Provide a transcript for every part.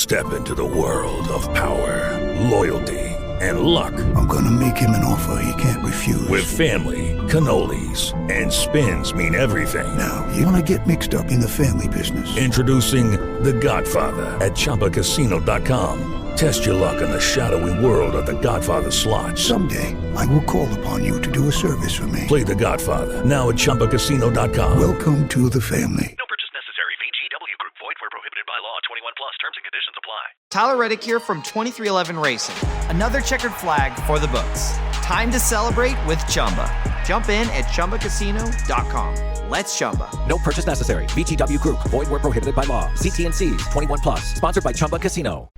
Step into the world of power, loyalty, and luck. I'm gonna make him an offer he can't refuse. With family, cannolis, and spins mean everything. Now, you wanna get mixed up in the family business. Introducing The Godfather at ChumbaCasino.com. Test your luck in the shadowy world of The Godfather slot. Someday, I will call upon you to do a service for me. Play The Godfather now at ChumbaCasino.com. Welcome to the family. No purchase necessary. VGW Group. Void where prohibited by law. 21 plus. Terms and conditions apply. Tyler Reddick here from 2311 Racing. Another checkered flag for the books. Time to celebrate with Chumba. Jump in at ChumbaCasino.com. Let's Chumba. No purchase necessary. VGW Group. Void where prohibited by law. See T&Cs. 21 plus. Sponsored by Chumba Casino.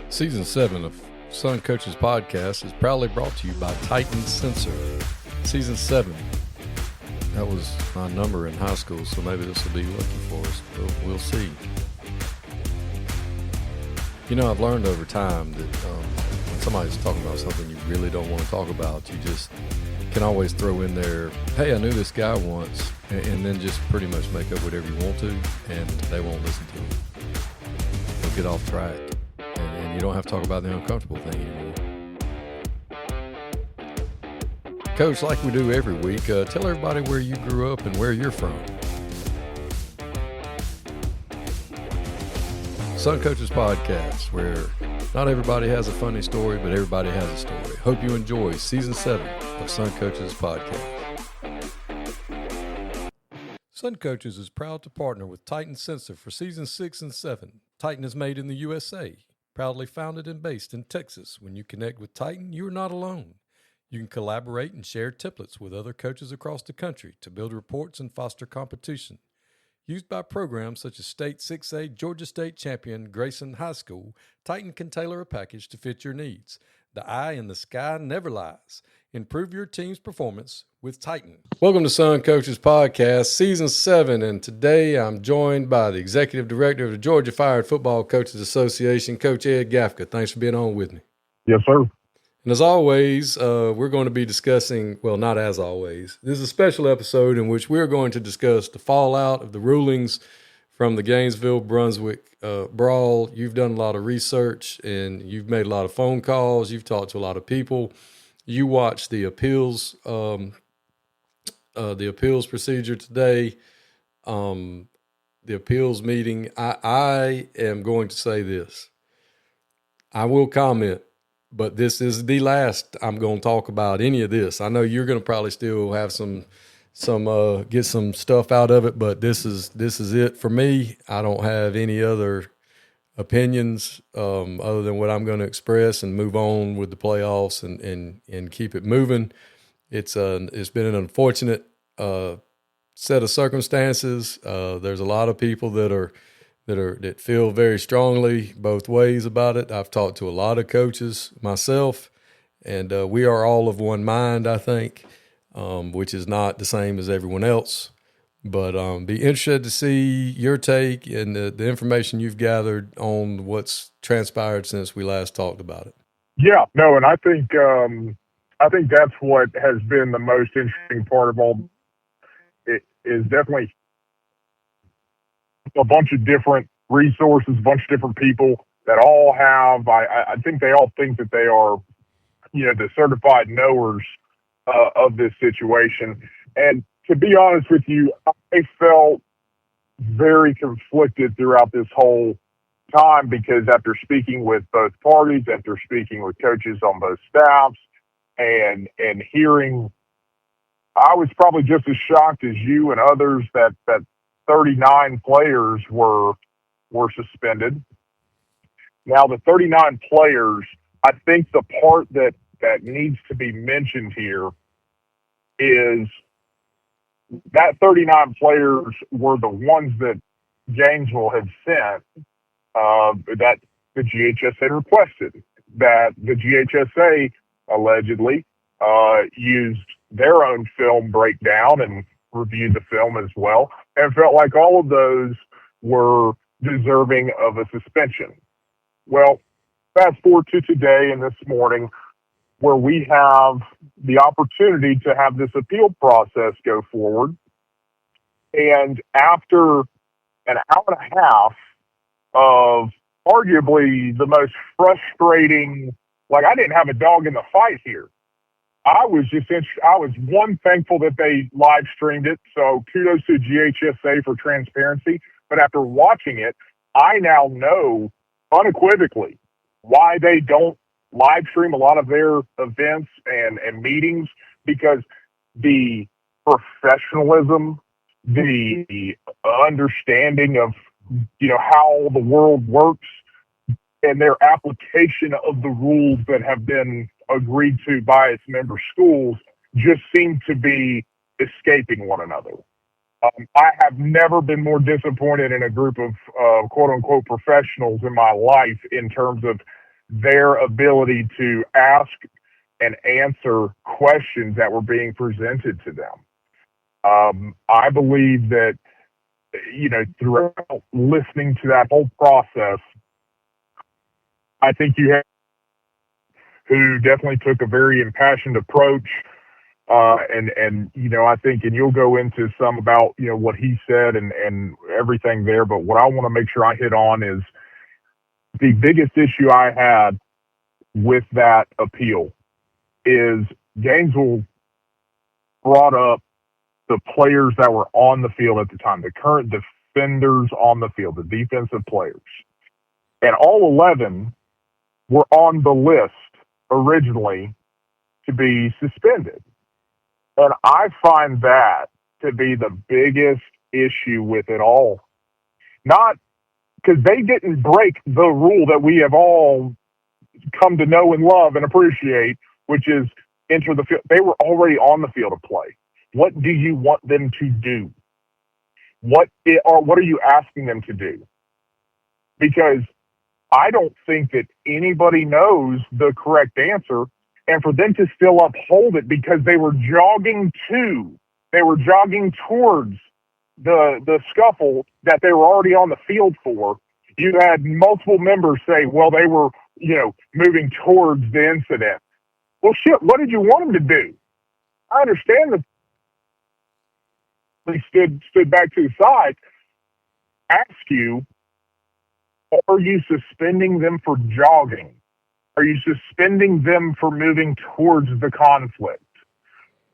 Season 7 of Sun Coaches Podcast is proudly brought to you by Titan Sensor. Season 7. That was my number in high school, so maybe this will be lucky for us. We'll see. You know, I've learned over time that when somebody's talking about something you really don't want to talk about, you just can always throw in there, hey, I knew this guy once, and then just pretty much make up whatever you want to, and they won't listen to it. They'll get off track, and you don't have to talk about the uncomfortable thing anymore. Coach, like we do every week, tell everybody where you grew up and where you're from. Sun Coaches Podcast, where not everybody has a funny story, but everybody has a story. Hope you enjoy Season 7 of Sun Coaches Podcast. Sun Coaches is proud to partner with Titan Sensor for Season 6 and 7. Titan is made in the USA, proudly founded and based in Texas. When you connect with Titan, you are not alone. You can collaborate and share templates with other coaches across the country to build reports and foster competition. Used by programs such as State 6A, Georgia State Champion, Grayson High School, Titan can tailor a package to fit your needs. The eye in the sky never lies. Improve your team's performance with Titan. Welcome to Sun Coaches Podcast, Season 7, and today I'm joined by the Executive Director of the Georgia Fired Football Coaches Association, Coach Ed Gaffca. Thanks for being on with me. Yes, sir. And as always, we're going to be discussing, well, not as always, this is a special episode in which we're going to discuss the fallout of the rulings from the Gainesville, Brunswick brawl. You've done a lot of research and you've made a lot of phone calls. You've talked to a lot of people. You watched the appeals procedure today, the appeals meeting. I am going to say this. I will comment. But this is the last I'm going to talk about any of this. I know you're going to probably still have some get some stuff out of it, but this is it for me. I don't have any other opinions other than what I'm going to express and move on with the playoffs and keep it moving. It's been an unfortunate set of circumstances. There's a lot of people that feel very strongly both ways about it. I've talked to a lot of coaches myself, and we are all of one mind, I think, which is not the same as everyone else. But be interested to see your take and the information you've gathered on what's transpired since we last talked about it. Yeah, no, and I think that's what has been the most interesting part of all. It is definitely a bunch of different resources, a bunch of different people that all have, I think they all think that they are, the certified knowers of this situation. And to be honest with you, I felt very conflicted throughout this whole time because after speaking with both parties, after speaking with coaches on both staffs and hearing, I was probably just as shocked as you and others that 39 players were suspended. Now, the 39 players, I think the part that needs to be mentioned here is that 39 players were the ones that Gainesville had sent that the GHS had requested, that the GHSA allegedly used their own film breakdown and reviewed the film as well, and felt like all of those were deserving of a suspension. Well, fast forward to today and this morning, where we have the opportunity to have this appeal process go forward. And after an hour and a half of arguably the most frustrating. Like, I didn't have a dog in the fight here. I was thankful that they live streamed it. So kudos to GHSA for transparency. But after watching it, I now know unequivocally why they don't live stream a lot of their events and meetings, because the professionalism, the understanding of, how the world works and their application of the rules that have been agreed to by its member schools just seem to be escaping one another. I have never been more disappointed in a group of quote unquote professionals in my life in terms of their ability to ask and answer questions that were being presented to them. I believe that, throughout listening to that whole process, I think you have who definitely took a very impassioned approach. And I think, and you'll go into some about, what he said and everything there. But what I want to make sure I hit on is the biggest issue I had with that appeal is Gainesville brought up the players that were on the field at the time, the current defenders on the field, the defensive players. And all 11 were on the list originally to be suspended. And I find that to be the biggest issue with it all. Not because they didn't break the rule that we have all come to know and love and appreciate, which is enter the field. They were already on the field of play. What do you want them to do? What are you asking them to do? Because I don't think that anybody knows the correct answer, and for them to still uphold it because they were jogging towards the scuffle that they were already on the field for. You had multiple members say, well, they were, moving towards the incident. Well, shit, what did you want them to do? I understand that they stood back to the side. Ask you, are you suspending them for jogging? Are you suspending them for moving towards the conflict?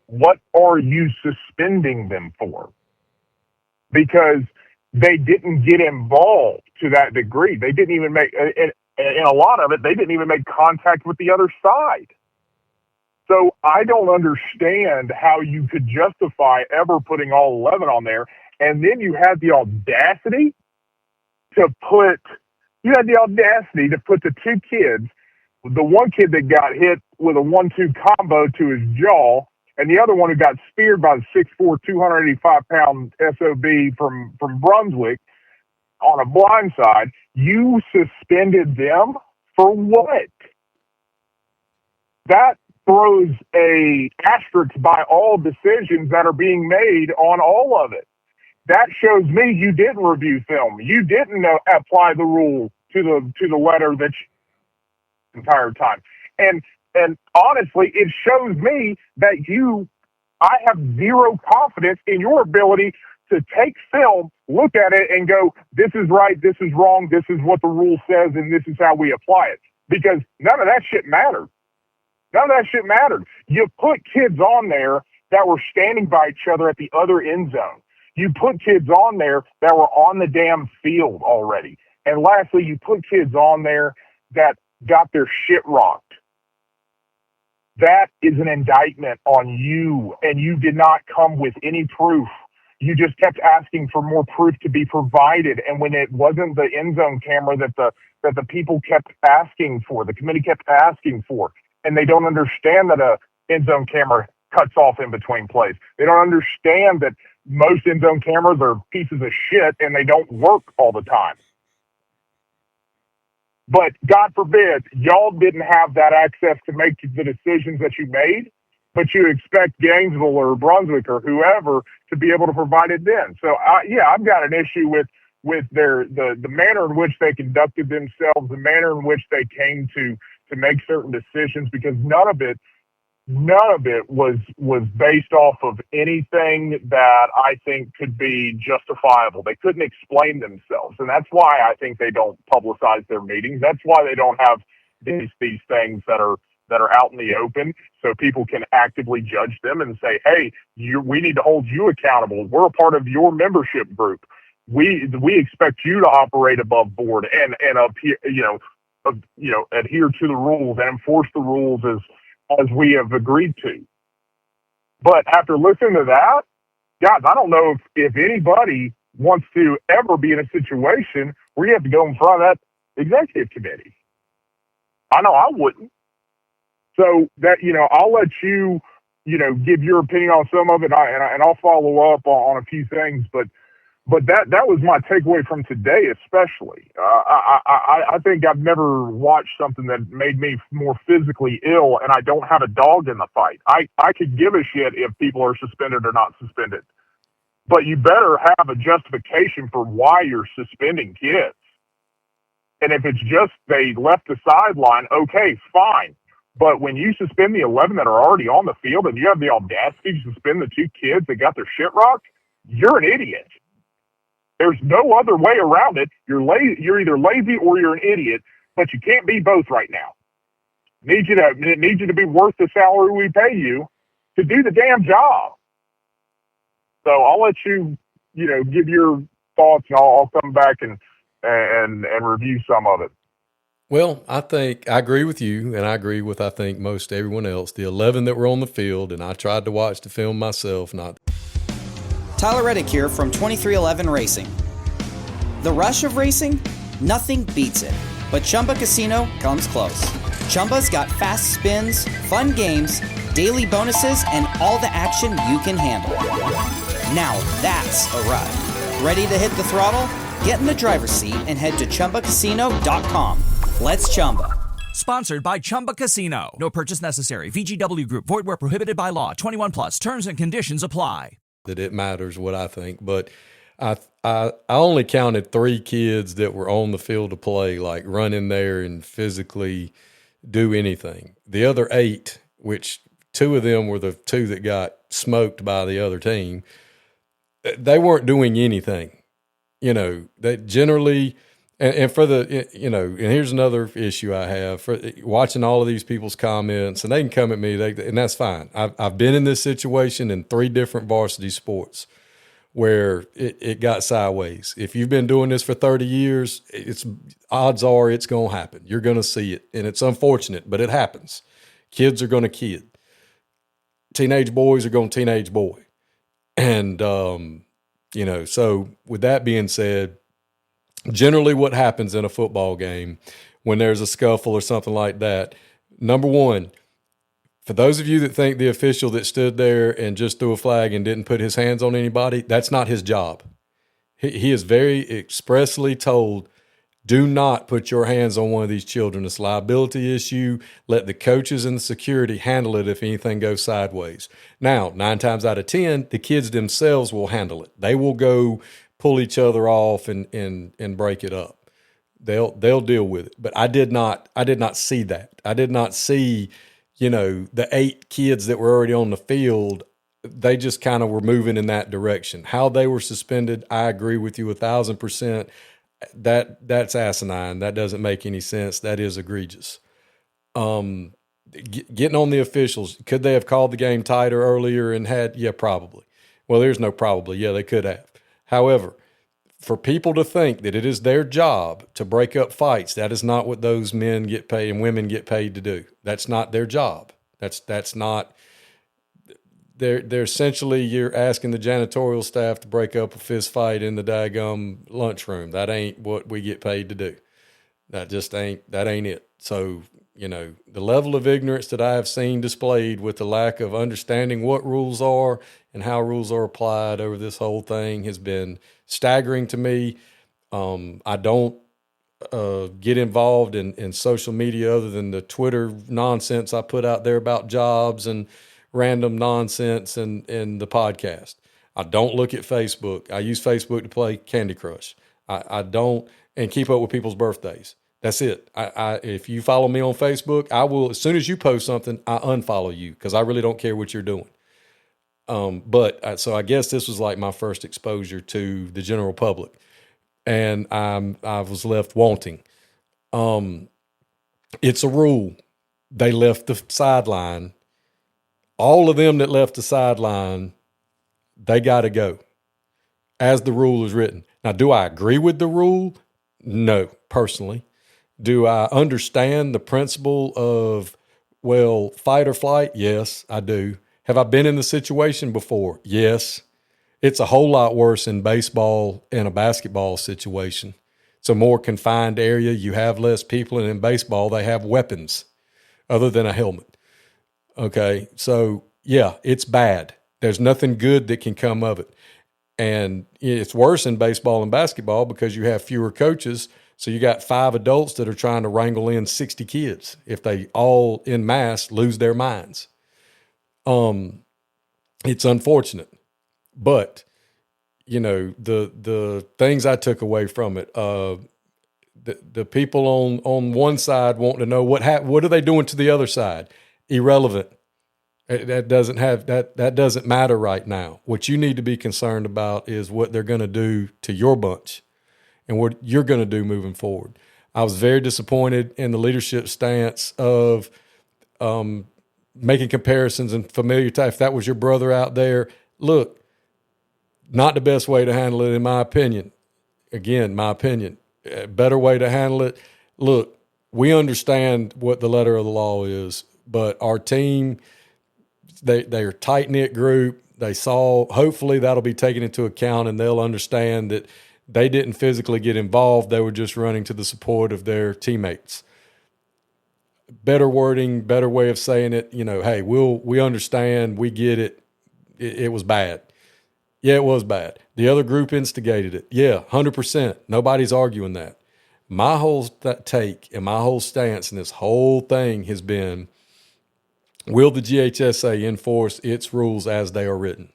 What are you suspending them for? Because they didn't get involved to that degree. They didn't even make, in a lot of it, they didn't even make contact with the other side. So I don't understand how you could justify ever putting all 11 on there. And then you had the audacity to put the two kids, the one kid that got hit with a 1-2 combo to his jaw, and the other one who got speared by the 6'4", 285-pound SOB from Brunswick on a blind side. You suspended them for what? That throws a asterisk by all decisions that are being made on all of it. That shows me you didn't review film. You didn't apply the rule to the letter that entire time. And honestly, it shows me that I have zero confidence in your ability to take film, look at it, and go, this is right, this is wrong, this is what the rule says, and this is how we apply it. Because none of that shit mattered. None of that shit mattered. You put kids on there that were standing by each other at the other end zone. You put kids on there that were on the damn field already. And lastly, you put kids on there that got their shit rocked. That is an indictment on you, and you did not come with any proof. You just kept asking for more proof to be provided, and when it wasn't the end zone camera that the people kept asking for, the committee kept asking for, and they don't understand that a end zone camera cuts off in between plays. They don't understand that most end zone cameras are pieces of shit and they don't work all the time. But God forbid, y'all didn't have that access to make the decisions that you made, but you expect Gainesville or Brunswick or whoever to be able to provide it then. So, I've got an issue with the manner in which they conducted themselves, the manner in which they came to make certain decisions, because none of it none of it was based off of anything that I think could be justifiable. They couldn't explain themselves, and that's why I think they don't publicize their meetings. That's why they don't have these things that are out in the open, so people can actively judge them and say, "Hey, we need to hold you accountable. We're a part of your membership group. We expect you to operate above board and adhere to the rules and enforce the rules as we have agreed to." But after listening to that, guys, I don't know if anybody wants to ever be in a situation where you have to go in front of that executive committee. I know I wouldn't. So that, I'll let you, give your opinion on some of it, and I'll follow up on a few things. But that was my takeaway from today, especially. I think I've never watched something that made me more physically ill, and I don't have a dog in the fight. I could give a shit if people are suspended or not suspended. But you better have a justification for why you're suspending kids. And if it's just they left the sideline, okay, fine. But when you suspend the 11 that are already on the field and you have the audacity to suspend the 2 kids that got their shit rocked, you're an idiot. There's no other way around it. You're either lazy or you're an idiot, but you can't be both right now. It needs you to be worth the salary we pay you to do the damn job. So I'll let you, give your thoughts, and I'll come back and review some of it. Well, I think I agree with you, and I agree with, I think, most everyone else. The 11 that were on the field, and I tried to watch the film myself. Tyler Reddick here from 2311 Racing. The rush of racing? Nothing beats it. But Chumba Casino comes close. Chumba's got fast spins, fun games, daily bonuses, and all the action you can handle. Now that's a ride. Ready to hit the throttle? Get in the driver's seat and head to ChumbaCasino.com. Let's Chumba. Sponsored by Chumba Casino. No purchase necessary. VGW Group. Void where prohibited by law. 21 plus. Terms and conditions apply. That it matters what I think, but I only counted 3 kids that were on the field to play, like run in there and physically do anything. The other 8, which 2 of them were the 2 that got smoked by the other team, they weren't doing anything. They generally. And for the, and here's another issue I have for watching all of these people's comments, and they can come at me, and that's fine. I've been in this situation in 3 different varsity sports where it got sideways. If you've been doing this for 30 years, odds are it's going to happen. You're going to see it, and it's unfortunate, but it happens. Kids are going to kid. Teenage boys are going to teenage boy. And, so with that being said, generally what happens in a football game when there's a scuffle or something like that, number one, for those of you that think the official that stood there and just threw a flag and didn't put his hands on anybody, that's not his job. He is very expressly told, do not put your hands on one of these children. It's a liability issue. Let the coaches and the security handle it if anything goes sideways. Now, 9 times out of 10, the kids themselves will handle it. They will go pull each other off and break it up. They'll deal with it. But I did not see that. I did not see, the 8 kids that were already on the field. They just kind of were moving in that direction. How they were suspended, I agree with you 1,000%. That's asinine. That doesn't make any sense. That is egregious. Getting on the officials, could they have called the game tighter earlier and had? Yeah, probably. Well, there's no probably. Yeah, they could have. However, for people to think that it is their job to break up fights, that is not what those men get paid and women get paid to do. That's not their job. That's not. They're essentially, you're asking the janitorial staff to break up a fist fight in the daggum lunchroom. That ain't what we get paid to do. That ain't it. So, the level of ignorance that I have seen displayed with the lack of understanding what rules are and how rules are applied over this whole thing has been staggering to me. I don't get involved in social media other than the Twitter nonsense I put out there about jobs and random nonsense and the podcast. I don't look at Facebook. I use Facebook to play Candy Crush. I don't, and keep up with people's birthdays. That's it. If you follow me on Facebook, I will, as soon as you post something, I unfollow you because I really don't care what you're doing. So I guess this was like my first exposure to the general public, and I was left wanting. It's a rule. They left the sideline. All of them that left the sideline, they got to go, as the rule is written. Now, do I agree with the rule? No, personally. Do I understand the principle of, well, fight or flight? Yes, I do. Have I been in the situation before? Yes. It's a whole lot worse in baseball and a basketball situation. It's a more confined area. You have less people, and in baseball, they have weapons other than a helmet. Okay, so yeah, it's bad. There's nothing good that can come of it. And it's worse in baseball and basketball because you have fewer coaches. So you got 5 adults that are trying to wrangle in 60 kids if they all en masse lose their minds. It's unfortunate, but you know, the things I took away from it, the people on one side wanting to know what are they doing to the other side? Irrelevant. That doesn't matter right now. What you need to be concerned about is what they're going to do to your bunch and what you're going to do moving forward. I was very disappointed in the leadership stance of making comparisons and familiar type. If that was your brother out there, look, not the best way to handle it, in my opinion. Again, my opinion. A better way to handle it. Look, we understand what the letter of the law is, but our team, they're a tight-knit group. Hopefully that'll be taken into account, and they'll understand that they didn't physically get involved. They were just running to the support of their teammates. Better wording, better way of saying it, you know, hey, we understand, we get it. It was bad. Yeah, it was bad. The other group instigated it. Yeah, 100%. Nobody's arguing that. My whole take and my whole stance in this whole thing has been, will the GHSA enforce its rules as they are written?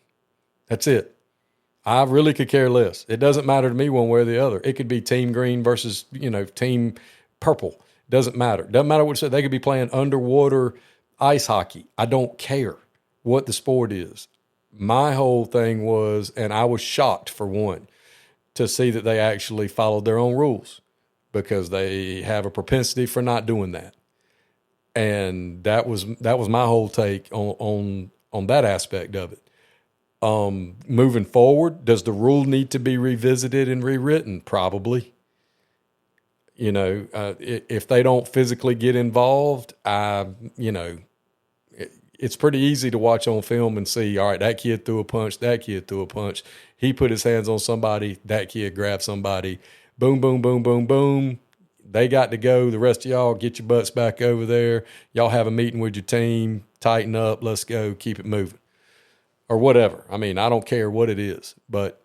That's it. I really could care less. It doesn't matter to me one way or the other. It could be team green versus, team purple. Doesn't matter. Doesn't matter what it said. They could be playing underwater ice hockey. I don't care what the sport is. My whole thing was, and I was shocked for one, to see that they actually followed their own rules because they have a propensity for not doing that. And that was my whole take on that aspect of it. Moving forward, does the rule need to be revisited and rewritten? Probably. If they don't physically get involved, it's pretty easy to watch on film and see, all right, that kid threw a punch, that kid threw a punch. He put his hands on somebody, that kid grabbed somebody. Boom, boom, boom, boom, boom. They got to go. The rest of y'all, get your butts back over there. Y'all have a meeting with your team, tighten up, let's go, keep it moving. Or whatever. I mean, I don't care what it is. But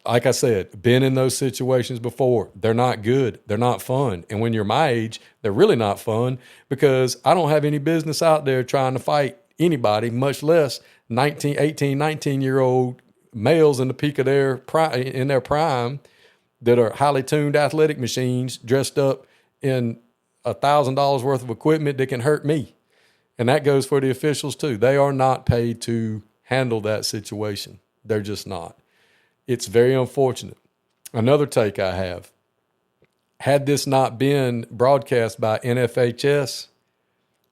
like I said, been in those situations before. They're not good. They're not fun. And when you're my age, they're really not fun because I don't have any business out there trying to fight anybody, much less 18, 19-year-old males in the peak of their prime that are highly tuned athletic machines dressed up in $1,000 worth of equipment that can hurt me. And that goes for the officials too. They are not paid to handle that situation. They're just not. It's very unfortunate. Another take I have, had this not been broadcast by NFHS,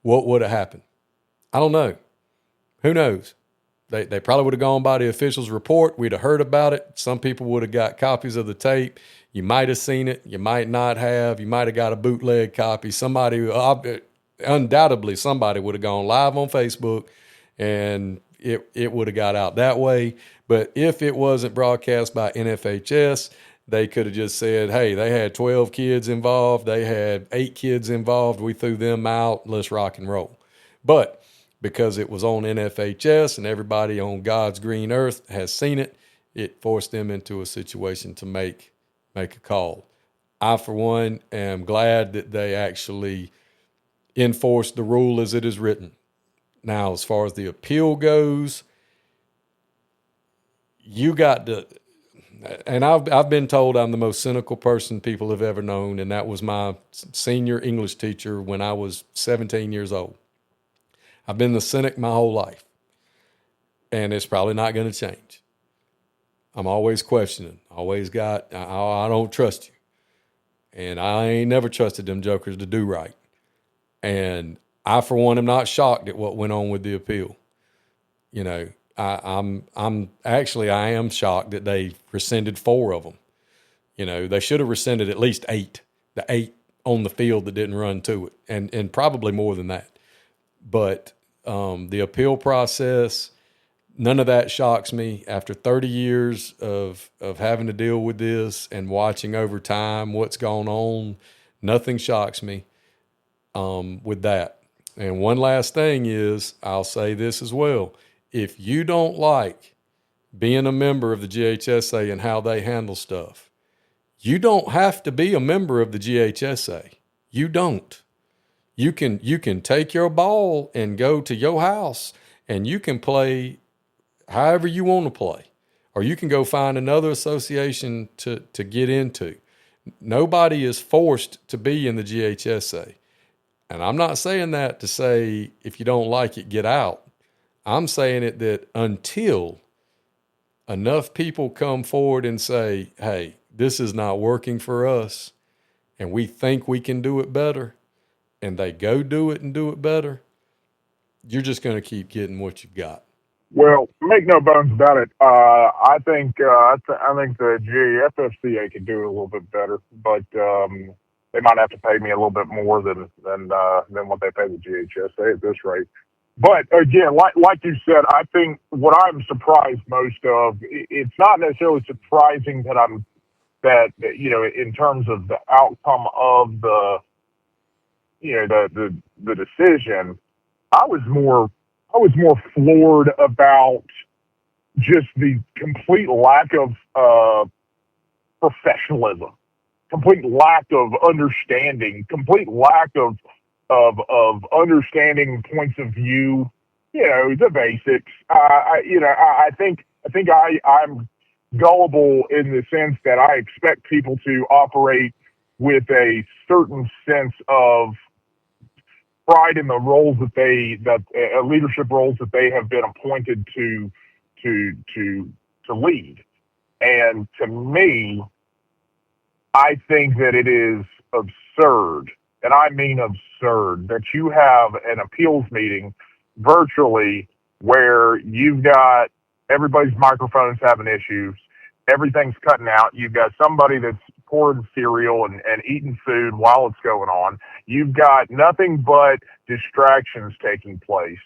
what would have happened? I don't know. Who knows? They probably would have gone by the official's report. We'd have heard about it. Some people would have got copies of the tape. You might have seen it. You might not have. You might have got a bootleg copy. Undoubtedly, somebody would have gone live on Facebook and it would have got out that way. But if it wasn't broadcast by NFHS, they could have just said, hey, they had 12 kids involved. They had 8 kids involved. We threw them out. Let's rock and roll. But because it was on NFHS and everybody on God's green earth has seen it, it forced them into a situation to make a call. I, for one, am glad that they actually enforced the rule as it is written. Now, as far as the appeal goes, you got to, and I've been told I'm the most cynical person people have ever known, and that was my senior English teacher when I was 17 years old. I've been the cynic my whole life, and it's probably not going to change. I'm always questioning, always got, I don't trust you. And I ain't never trusted them jokers to do right. And I, for one, am not shocked at what went on with the appeal. You know, I am shocked that they rescinded 4 of them. You know, they should have rescinded at least 8, the 8 on the field that didn't run to it, and probably more than that. But the appeal process, none of that shocks me. After 30 years of having to deal with this and watching over time what's gone on, nothing shocks me with that. And one last thing is, I'll say this as well. If you don't like being a member of the GHSA and how they handle stuff, you don't have to be a member of the GHSA. You don't. You can take your ball and go to your house and you can play however you want to play, or you can go find another association to get into. Nobody is forced to be in the GHSA. And I'm not saying that to say if you don't like it, get out. I'm saying it that until enough people come forward and say, hey, this is not working for us, and we think we can do it better, and they go do it and do it better, you're just going to keep getting what you've got. Well, make no bones about it. I think the GFFCA could do it a little bit better, but they might have to pay me a little bit more than what they pay the GHSA at this rate. But again, like you said, I think what I'm surprised most of, it's not necessarily surprising that in terms of the outcome of the decision. I was more floored about just the complete lack of professionalism, complete lack of understanding, complete lack of understanding points of view. The basics. I think I'm gullible in the sense that I expect people to operate with a certain sense of pride in the roles that leadership roles that they have been appointed to lead. And to me, I think that it is absurd, and I mean absurd, that you have an appeals meeting virtually where you've got everybody's microphones having issues, everything's cutting out, you've got somebody that's pouring cereal and eating food while it's going on. You've got nothing but distractions taking place.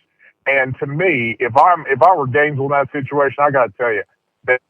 And to me, if I were Gainesville in that situation, I got to tell you that,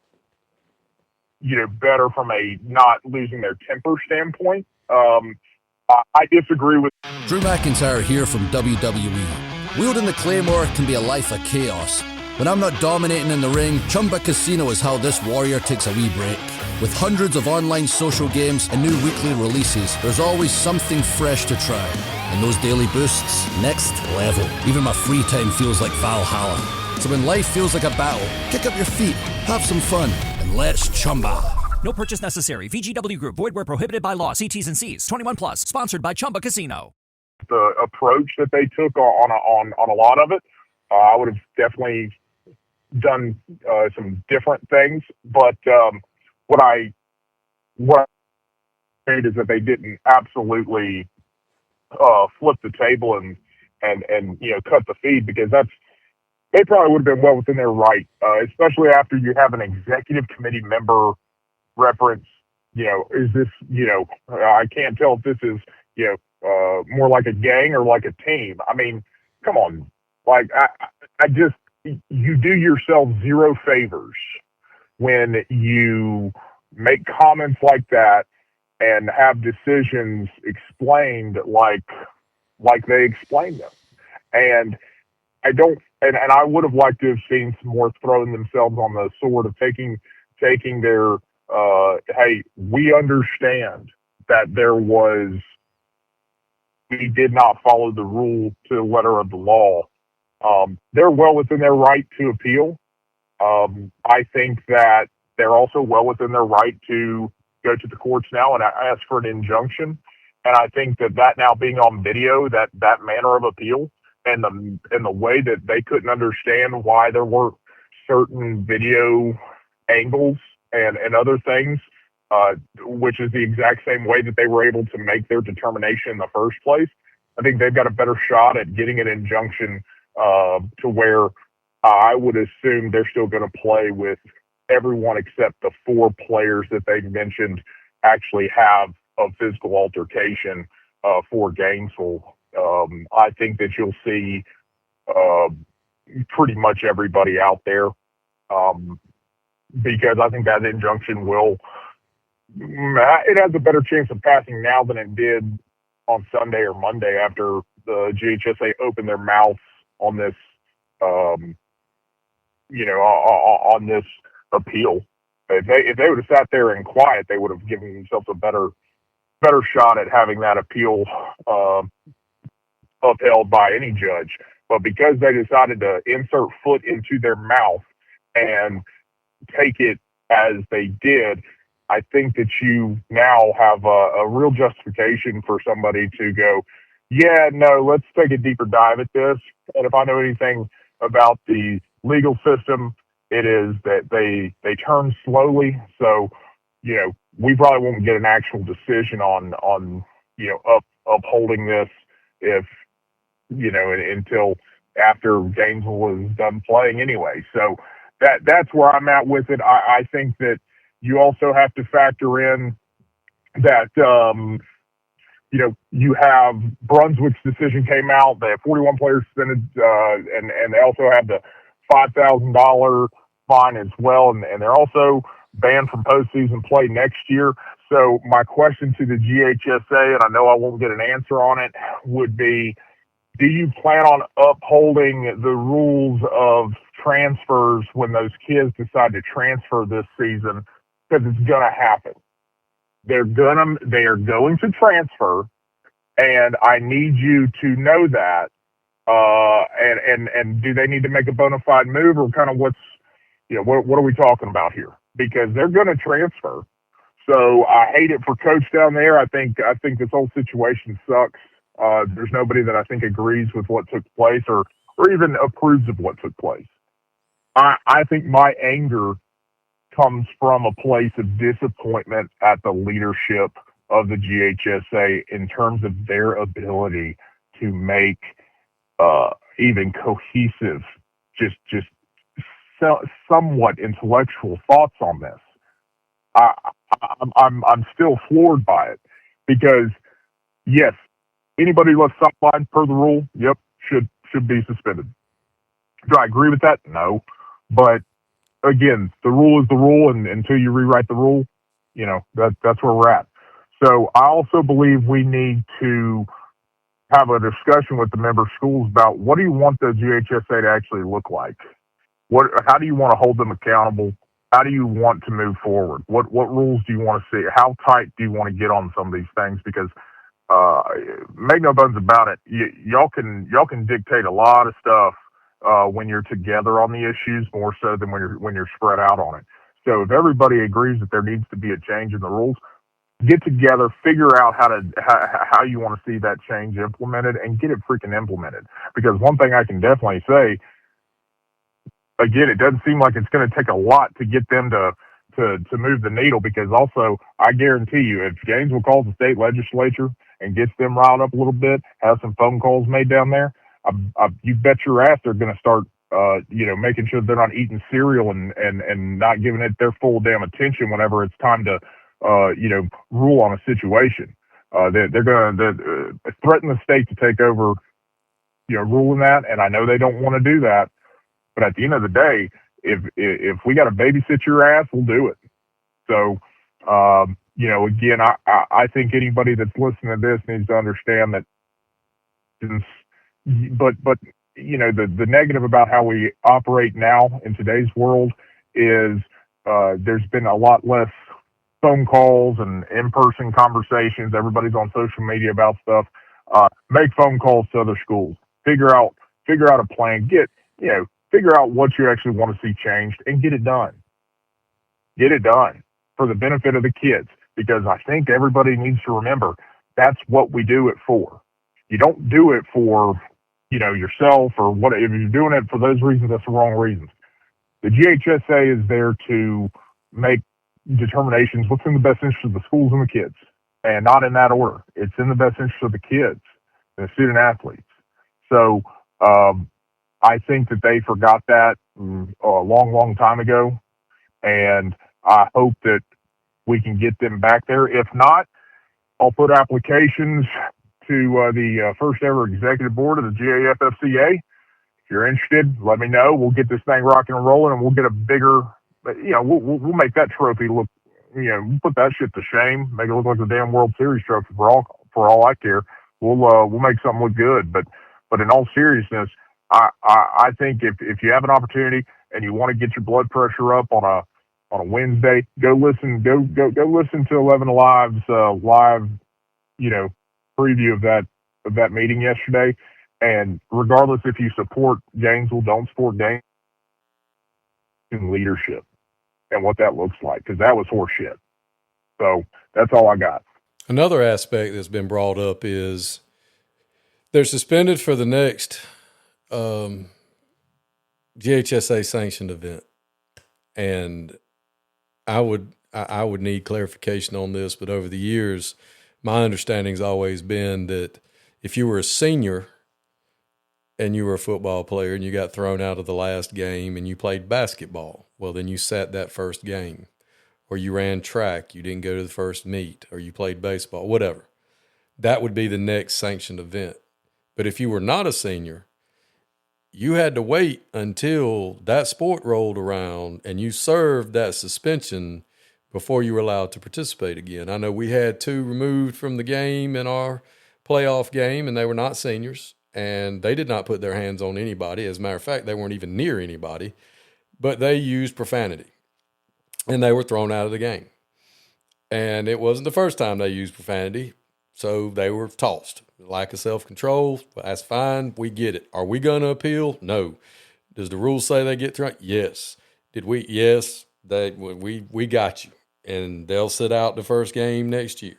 better from a not losing their temper standpoint. I disagree with Drew McIntyre here from WWE. Wielding the Claymore can be a life of chaos. When I'm not dominating in the ring, Chumba Casino is how this warrior takes a wee break. With hundreds of online social games and new weekly releases, there's always something fresh to try. And those daily boosts, next level. Even my free time feels like Valhalla. So when life feels like a battle, kick up your feet, have some fun, and let's Chumba. No purchase necessary. VGW Group. Void where prohibited by law. See T's and C's. 21 plus. Sponsored by Chumba Casino. The approach that they took on a lot of it, I would have definitely done some different things. But what I made is that they didn't absolutely flip the table and cut the feed, because they probably would have been well within their right, especially after you have an executive committee member reference. Is this I can't tell if this is more like a gang or like a team. I mean, come on, like I just, you do yourself zero favors when you make comments like that and have decisions explained like they explained them. And I would have liked to have seen some more throwing themselves on the sword of taking their, hey, we understand that we did not follow the rule to the letter of the law. They're well within their right to appeal. I think that they're also well within their right to go to the courts now and ask for an injunction. And I think that now being on video, that manner of appeal and the way that they couldn't understand why there were certain video angles and other things, which is the exact same way that they were able to make their determination in the first place. I think they've got a better shot at getting an injunction to where I would assume they're still going to play with everyone except the 4 players that they mentioned actually have a physical altercation for Gainesville. I think that you'll see pretty much everybody out there because I think that injunction it has a better chance of passing now than it did on Sunday or Monday after the GHSA opened their mouths on this, on this appeal. If they would have sat there and quiet, they would have given themselves a better shot at having that appeal upheld by any judge. But because they decided to insert foot into their mouth and take it as they did, I think that you now have a real justification for somebody to go, yeah, no, let's take a deeper dive at this. And if I know anything about the legal system, it is that they turn slowly. So, we probably won't get an actual decision on upholding this until after Gainesville is done playing anyway. So that's where I'm at with it. I think that you also have to factor in that, you have Brunswick's decision came out. They have 41 players suspended, and they also have the $5,000 fine as well. And they're also banned from postseason play next year. So my question to the GHSA, and I know I won't get an answer on it, would be, do you plan on upholding the rules of transfers when those kids decide to transfer this season? Because it's going to happen. They are going to transfer, and I need you to know that. And do they need to make a bona fide move, or kind of what are we talking about here? Because they're going to transfer. So I hate it for Coach down there. I think this whole situation sucks. There's nobody that I think agrees with what took place or even approves of what took place. I think my anger comes from a place of disappointment at the leadership of the GHSA in terms of their ability to make even cohesive, just somewhat intellectual thoughts on this. I'm still floored by it because, yes, anybody who left sideline per the rule, yep, should be suspended. Do I agree with that? No. But again, the rule is the rule, and until you rewrite the rule, that's where we're at. So I also believe we need to have a discussion with the member schools about what do you want the GHSA to actually look like? How do you want to hold them accountable? How do you want to move forward? What rules do you want to see? How tight do you want to get on some of these things? Because make no bones about it, y'all can dictate a lot of stuff when you're together on the issues, more so than when you're spread out on it. So if everybody agrees that there needs to be a change in the rules, get together, figure out how you want to see that change implemented, and get it freaking implemented. Because one thing I can definitely say, again, it doesn't seem like it's going to take a lot to get them to move the needle, because also I guarantee you, if Gainesville calls the state legislature and gets them riled up a little bit, have some phone calls made down there, you bet your ass they're going to start making sure they're not eating cereal and not giving it their full damn attention whenever it's time to rule on a situation. They're going to threaten the state to take over ruling that, and I know they don't want to do that, but at the end of the day, if we got to babysit your ass, we'll do it. So, again, I think anybody that's listening to this needs to understand that. But the negative about how we operate now in today's world is there's been a lot less phone calls and in-person conversations. Everybody's on social media about stuff. Make phone calls to other schools. Figure out a plan. Figure out what you actually want to see changed and get it done. Get it done for the benefit of the kids, because I think everybody needs to remember that's what we do it for. You don't do it for, yourself or what. If you're doing it for those reasons, that's the wrong reasons. The GHSA is there to make determinations what's in the best interest of the schools and the kids, and not in that order. It's in the best interest of the kids and the student athletes. So I think that they forgot that a long, long time ago, and I hope that we can get them back there. If not, I'll put applications to the first ever executive board of the GAFFCA. If you're interested, let me know. We'll get this thing rocking and rolling, and we'll get a bigger, we'll make that trophy look, put that shit to shame, make it look like the damn World Series trophy for all I care. We'll make something look good. But in all seriousness, I think if you have an opportunity and you want to get your blood pressure up on a Wednesday, go listen to 11 Alive's live, preview of that meeting yesterday. And regardless if you support Gainesville, don't support Gainesville, leadership and what that looks like, because that was horseshit. So that's all I got. Another aspect that's been brought up is they're suspended for the next GHSA sanctioned event. And I would need clarification on this, but over the years, my understanding's always been that if you were a senior and you were a football player and you got thrown out of the last game and you played basketball, well, then you sat that first game. Or you ran track, you didn't go to the first meet, or you played baseball, whatever. That would be the next sanctioned event. But if you were not a senior, you had to wait until that sport rolled around and you served that suspension before you were allowed to participate again. I know we had 2 removed from the game in our playoff game, and they were not seniors, and they did not put their hands on anybody. As a matter of fact, they weren't even near anybody, but they used profanity, and they were thrown out of the game. And it wasn't the first time they used profanity, so they were tossed. Lack of self-control, that's fine. We get it. Are we going to appeal? No. Does the rule say they get thrown? Yes. Did we? Yes. We got you. And they'll sit out the first game next year.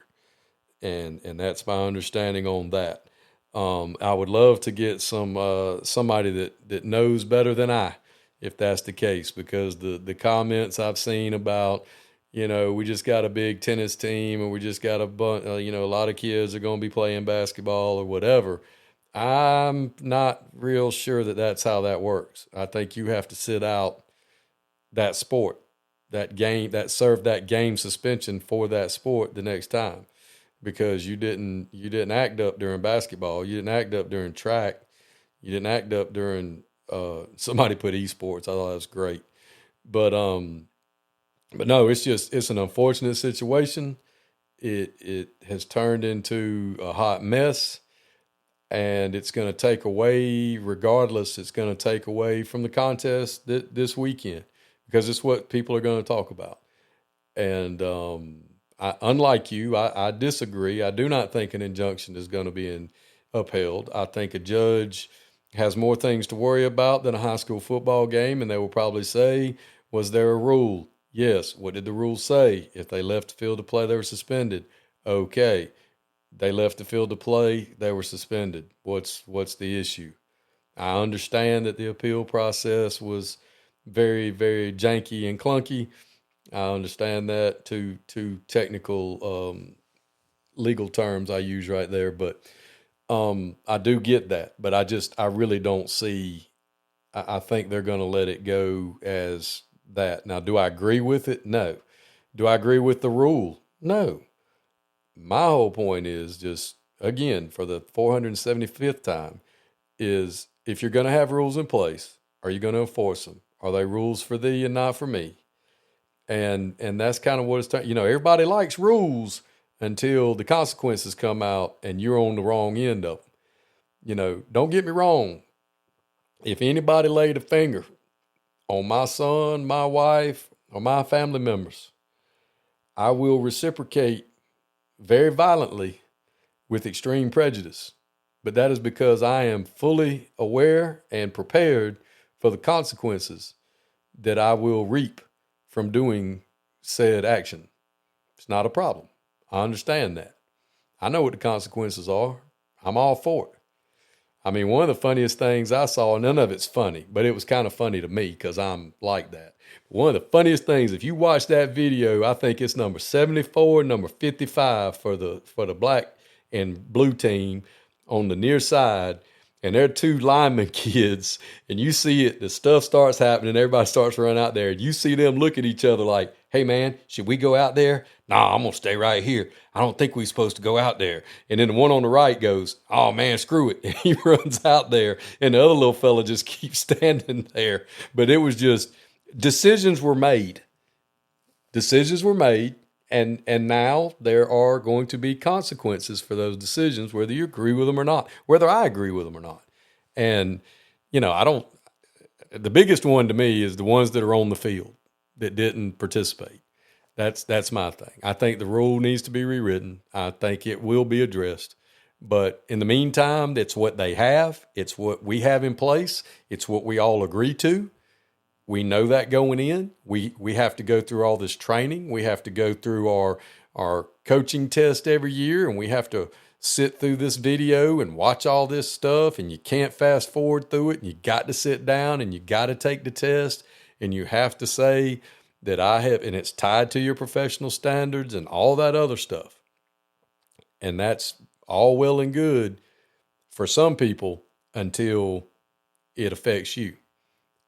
And that's my understanding on that. I would love to get somebody that knows better than I, if that's the case, because the comments I've seen about, we just got a big tennis team, or we just got a lot of kids are going to be playing basketball or whatever. I'm not real sure that that's how that works. I think you have to sit out that sport, that game, that serve that game suspension for that sport the next time, because you didn't act up during basketball, you didn't act up during track, you didn't act up during somebody put esports. I thought that was great, but no, it's an unfortunate situation. It has turned into a hot mess, and it's going to take away, regardless, it's going to take away from the contest this weekend, because it's what people are going to talk about. And unlike you, I disagree. I do not think an injunction is going to be upheld. I think a judge has more things to worry about than a high school football game, and they will probably say, was there a rule? Yes. What did the rule say? If they left the field to play, they were suspended. Okay. They left the field to play, they were suspended. What's the issue? I understand that the appeal process was very, very janky and clunky. I understand that, two technical legal terms I use right there, but I do get that. But I really don't see, I think they're going to let it go as that. Now, do I agree with it? No. Do I agree with the rule? No. My whole point is just, again, for the 475th time, is if you're going to have rules in place, are you going to enforce them? Are they rules for thee and not for me? And that's kind of what it's, everybody likes rules until the consequences come out and you're on the wrong end of them. Don't get me wrong. If anybody laid a finger on my son, my wife, or my family members, I will reciprocate very violently with extreme prejudice. But that is because I am fully aware and prepared for the consequences that I will reap from doing said action. It's not a problem. I understand that. I know what the consequences are. I'm all for it. I mean, one of the funniest things I saw, none of it's funny, but it was kind of funny to me because I'm like that. One of the funniest things, if you watch that video, I think it's number 74, number 55 for the black and blue team on the near side, and they're two lineman kids, and you see it, the stuff starts happening, everybody starts running out there, and you see them look at each other like, hey man, should we go out there? Nah, I'm going to stay right here. I don't think we're supposed to go out there. And then the one on the right goes, oh man, screw it. And he runs out there, and the other little fella just keeps standing there. But it was just, decisions were made. And now there are going to be consequences for those decisions, whether you agree with them or not, whether I agree with them or not. And, the biggest one to me is the ones that are on the field that didn't participate. That's my thing. I think the rule needs to be rewritten. I think it will be addressed. But in the meantime, it's what they have. It's what we have in place. It's what we all agree to. We know that going in. We have to go through all this training. We have to go through our coaching test every year, and we have to sit through this video and watch all this stuff, and you can't fast forward through it, and you got to sit down, and you got to take the test, and you have to say that I have, and it's tied to your professional standards and all that other stuff. And that's all well and good for some people until it affects you.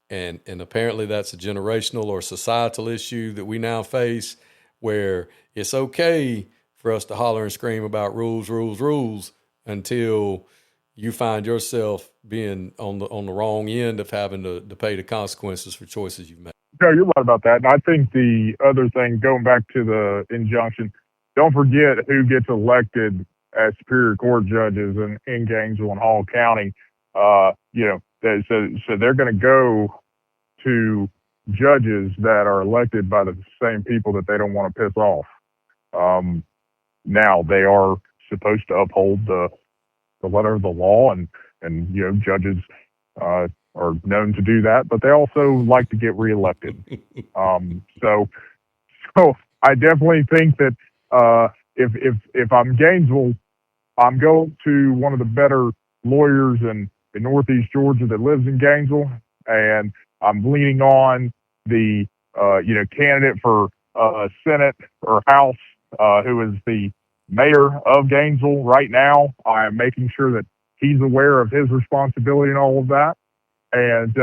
And apparently that's a generational or societal issue that we now face, where it's okay for us to holler and scream about rules until you find yourself being on the wrong end of having to pay the consequences for choices you've made. No, you're right about that. And I think the other thing, going back to the injunction, don't forget who gets elected as Superior Court judges in Gainesville and Hall County. So they're going to go to judges that are elected by the same people that they don't want to piss off. Now they are supposed to uphold the letter of the law, and judges are known to do that, but they also like to get reelected. So I definitely think that if I'm Gainesville, I'm going to one of the better lawyers in Northeast Georgia that lives in Gainesville, and I'm leaning on the candidate for Senate or House, who is the mayor of Gainesville right now. I'm making sure that he's aware of his responsibility and all of that. And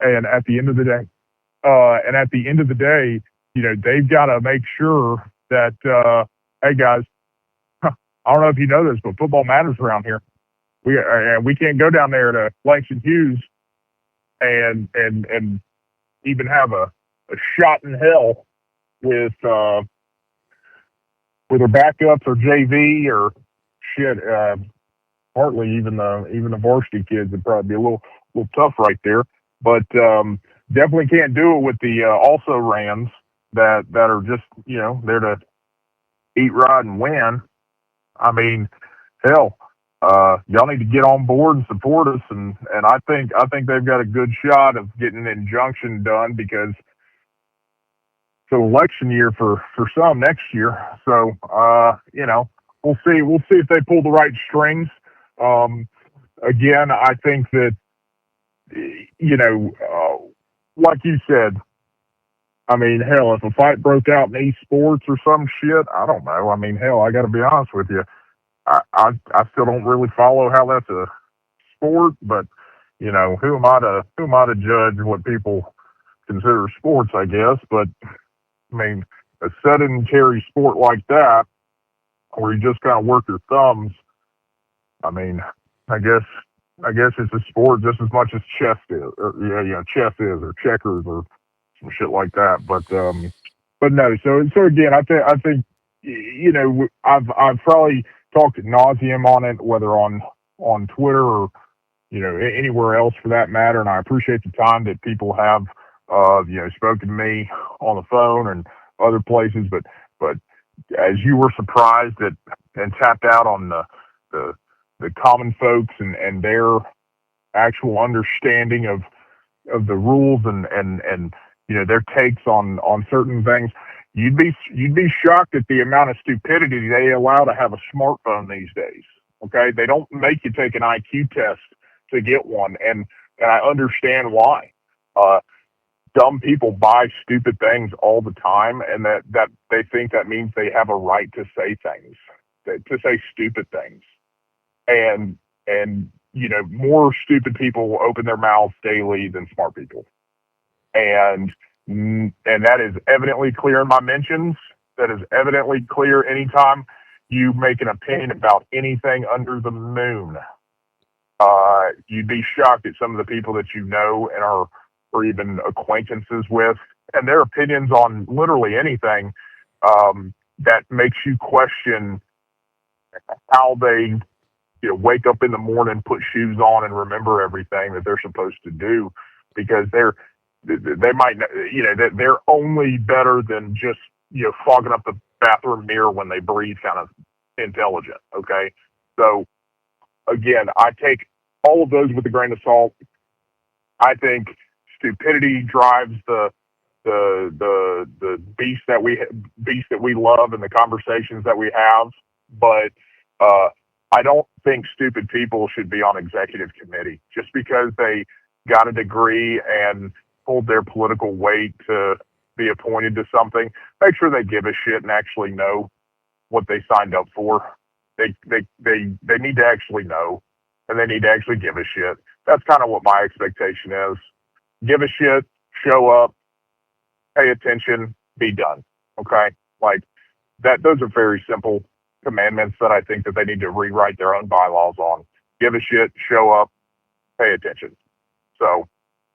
at the end of the day, they've got to make sure that, hey guys, I don't know if you know this, but football matters around here. We can't go down there to Langston Hughes and even have a shot in hell with our backups or JV or shit. Partly even the varsity kids would probably be a little tough right there. But definitely can't do it with the also rans that are just there to eat, ride, and win. I mean, hell, y'all need to get on board and support us, and I think they've got a good shot of getting an injunction done, because it's an election year for some next year. So we'll see if they pull the right strings. Again, I think that like you said, I mean, hell, if a fight broke out in esports or some shit, I don't know. I mean, hell, I got to be honest with you. I still don't really follow how that's a sport, but who am I to judge what people consider sports, I guess. But I mean, a sedentary sport like that, where you just kind of work your thumbs, I mean, I guess it's a sport just as much as chess is, or chess is, or checkers, or some shit like that. But no. So again, I think I've probably talked ad nauseum on it, whether on Twitter or anywhere else for that matter. And I appreciate the time that people have spoken to me on the phone and other places. But as you were surprised at and tapped out on the common folks and their actual understanding of the rules and their takes on certain things. You'd be shocked at the amount of stupidity they allow to have a smartphone these days. Okay, they don't make you take an IQ test to get one, and I understand why. Dumb people buy stupid things all the time, and that they think that means they have a right to say things, to say stupid things, and more stupid people open their mouths daily than smart people, and that is evidently clear in my mentions. That is evidently clear anytime you make an opinion about anything under the moon. You'd be shocked at some of the people that you know and are or even acquaintances with, and their opinions on literally anything that makes you question how they wake up in the morning, put shoes on, and remember everything that they're supposed to do, because they might, that they're only better than just fogging up the bathroom mirror when they breathe kind of intelligent. Okay, so again, I take all of those with a grain of salt. I think stupidity drives the beast that we love and the conversations that we have. But I don't think stupid people should be on executive committee just because they got a degree and pulled their political weight to be appointed to something. Make sure they give a shit and actually know what they signed up for. They need to actually know, and they need to actually give a shit. That's kind of what my expectation is. Give a shit, show up, pay attention, be done. Okay? Like that, those are very simple commandments that I think that they need to rewrite their own bylaws on. Give a shit, show up, pay attention. So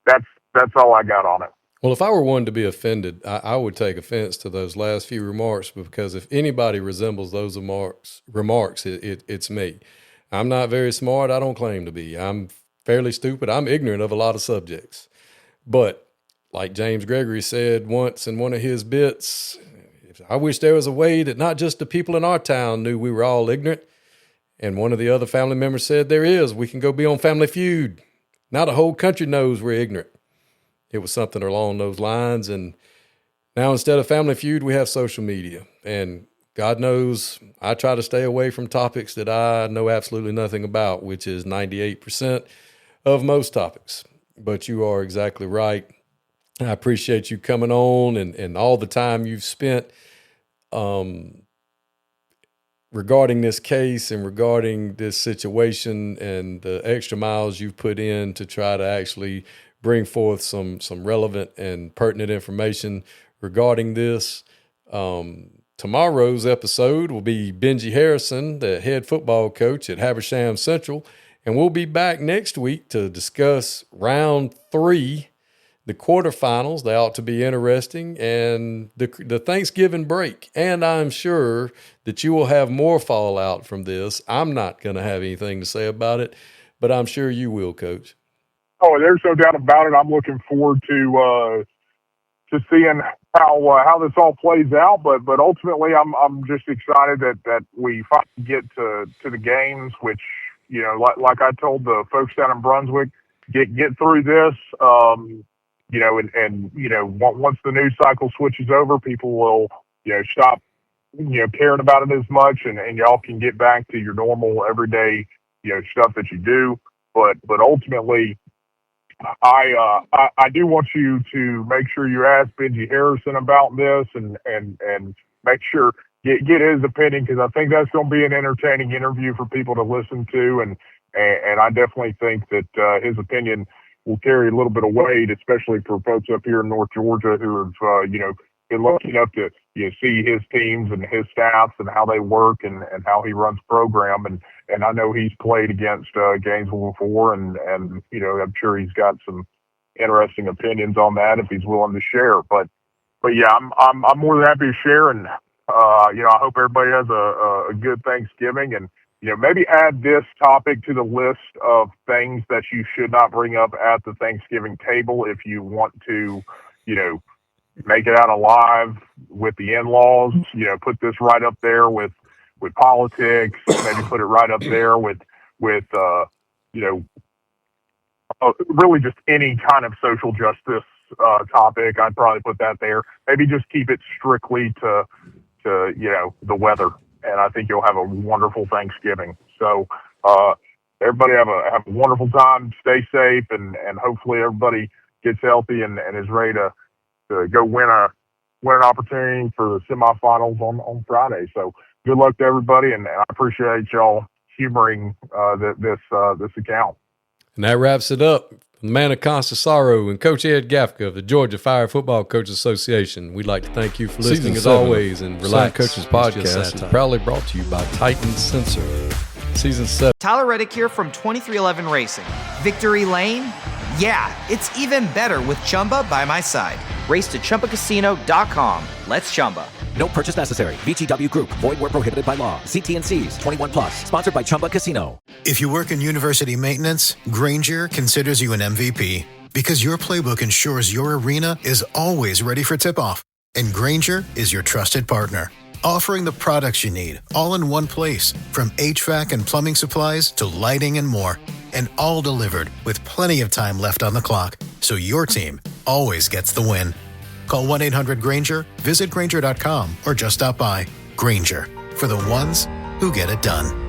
that's all I got on it. Well, if I were one to be offended, I would take offense to those last few remarks, because if anybody resembles those remarks, it's me. I'm not very smart. I don't claim to be. I'm fairly stupid. I'm ignorant of a lot of subjects. But like James Gregory said once in one of his bits, I wish there was a way that not just the people in our town knew we were all ignorant. And one of the other family members said, there is. We can go be on Family Feud. Now the whole country knows we're ignorant. It was something along those lines. And now instead of Family Feud, we have social media. And God knows I try to stay away from topics that I know absolutely nothing about, which is 98% of most topics. But you are exactly right. I appreciate you coming on and all the time you've spent regarding this case and regarding this situation, and the extra miles you've put in to try to actually bring forth some relevant and pertinent information regarding this. Tomorrow's episode will be Benji Harrison, the head football coach at Habersham Central, and we'll be back next week to discuss round 3, the quarterfinals. They ought to be interesting, and the Thanksgiving break. And I'm sure that you will have more fallout from this. I'm not going to have anything to say about it, but I'm sure you will, Coach. Oh, there's no doubt about it. I'm looking forward to seeing how this all plays out. But ultimately, I'm just excited that we finally get to the games, which, like I told the folks down in Brunswick, get through this. Once the news cycle switches over, people will, stop, caring about it as much, and y'all can get back to your normal everyday, stuff that you do. But ultimately, I do want you to make sure you ask Benji Harrison about this and make sure get his opinion, because I think that's going to be an entertaining interview for people to listen to, and I definitely think that his opinion will carry a little bit of weight, especially for folks up here in North Georgia who have been lucky enough to see his teams and his staffs and how they work and how he runs the program, and I know he's played against Gainesville before, and I'm sure he's got some interesting opinions on that if he's willing to share. But yeah, I'm more than happy to share, and I hope everybody has a good Thanksgiving, and maybe add this topic to the list of things that you should not bring up at the Thanksgiving table if you want to, make it out alive with the in-laws. Put this right up there with politics. Maybe put it right up there with really just any kind of social justice topic, I'd probably put that there. Maybe just keep it strictly to the weather, and I think you'll have a wonderful Thanksgiving. So everybody have a wonderful time, stay safe, and hopefully everybody gets healthy and is ready to go win an opportunity for the semifinals on Friday. So good luck to everybody, and I appreciate y'all humoring this account. And that wraps it up. The man of constant sorrow and Coach Ed Gaffca of the Georgia Fire Football Coaches Association. We'd like to thank you for listening as always, and relax. Coaches Podcast is proudly brought to you by Titan Sensor. Season 7. Tyler Reddick here from 2311 Racing. Victory Lane? Yeah, it's even better with Chumba by my side. Race to ChumbaCasino.com. Let's Chumba. No purchase necessary. VGW Group. Void where prohibited by law. See T&Cs. 21 plus. Sponsored by Chumba Casino. If you work in university maintenance, Grainger considers you an MVP because your playbook ensures your arena is always ready for tip-off. And Grainger is your trusted partner, offering the products you need all in one place, from HVAC and plumbing supplies to lighting and more. And all delivered with plenty of time left on the clock, so your team always gets the win. Call 1-800-GRAINGER, visit Grainger.com, or just stop by. Grainger, for the ones who get it done.